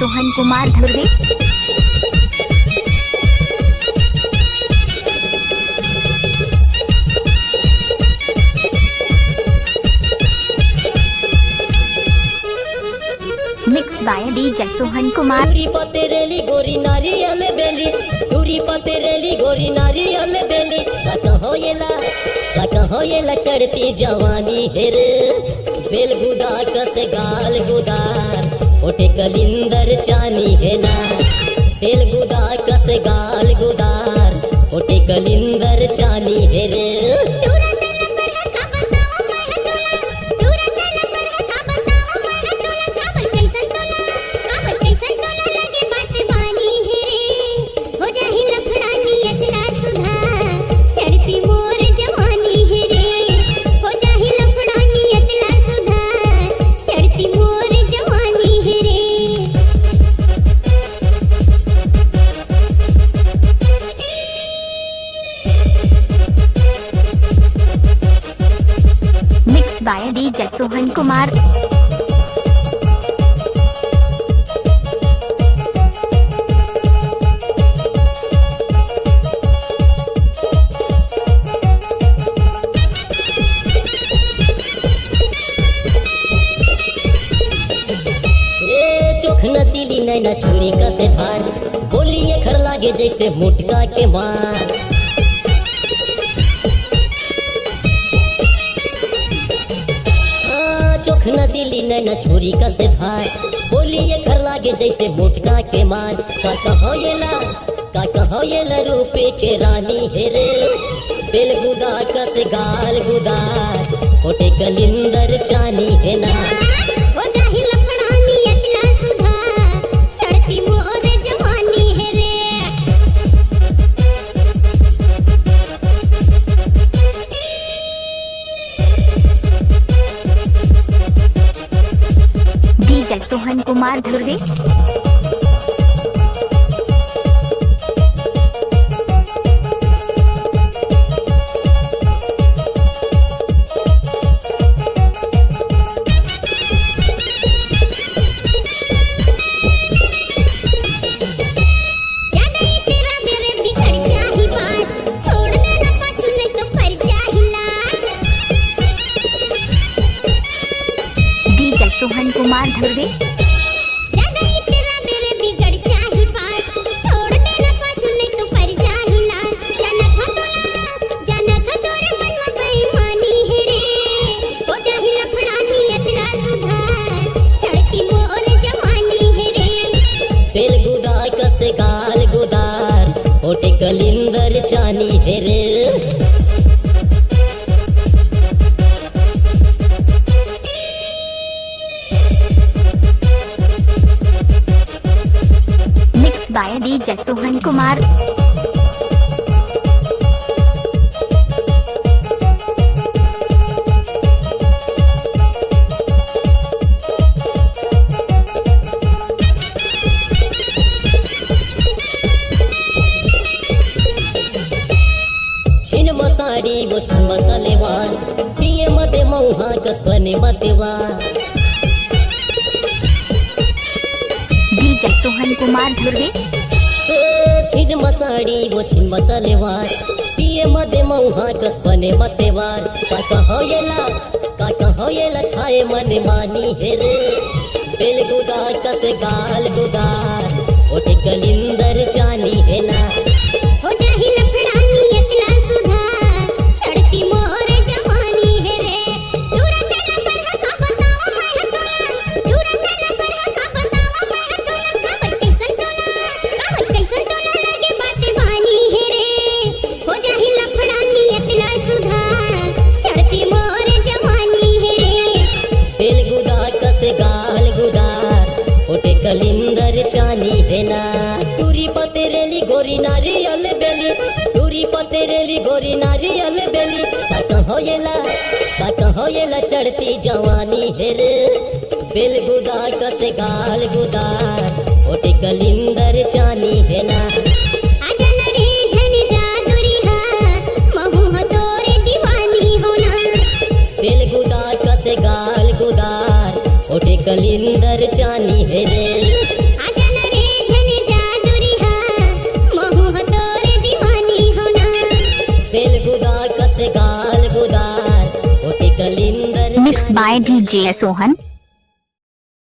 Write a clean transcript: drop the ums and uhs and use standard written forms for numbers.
Sohan Kumar Dhurve. Mix by DJ Sohan Kumar. दूरी पतेरेली गोरी नारियल बेली, दूरी पतेरेली गोरी नारियल बेली। काका होयला चढ़ती जवानी हेर, बेल गुदा कस गाल गुदार, ओटे कलिंदर चानी है ना। बेल गुदा कस गाल गुदार, ओटे कलिंदर चानी है रे। By DJ Sohan Kumar. चोख नसीली नैना छुरी का से धार, बोलिए खर लागे जैसे मुटका के मार। चोख नसीली नैना छुरी का से धार, बोलिए खर लागे जैसे मुटका के मार। काका होयला रूपे के रानी हेरे, बेल गुदा कस गाल गुदार, ओटे कलिंदर चानी है ना। डीजे सोहन कुमार धुर्वे। सोहन कुमार धुर्वे। बेल गुदा कस गाल गुदार, ओटे कलिंदर चानी है रे। By DJ Sohan Kumar. छिन मसाड़ी वो छिन मसालेवान, पिए मते मौहा कस बने मतेवान। डीजे सोहन कुमार धुर्वे। छिन मसाड़ी वो छिन मसालेवार, पिए मते मौहा कस बने मतेवार। काका होयला छाए मन मानी है रे, बेल गुदा कस गाल गुदार, ओटे कलिंदर चानी है ना। ओटे कलिंदर चानी है ना। दूरी पतेरेली गोरी नारियल बेली, दूरी पतेरेली गोरी नारियल बेली। काका होयला चढ़ती जवानी है रे, बेल गुदा कस गाल गुदार, ओटे कलिंदर चानी है ना। बेल गुदा कस गाल गुदार, ओटे कलिंदर चानी है रे। से गाल गुदार होते कलिंदर मिक्स बाय डीजे सोहन।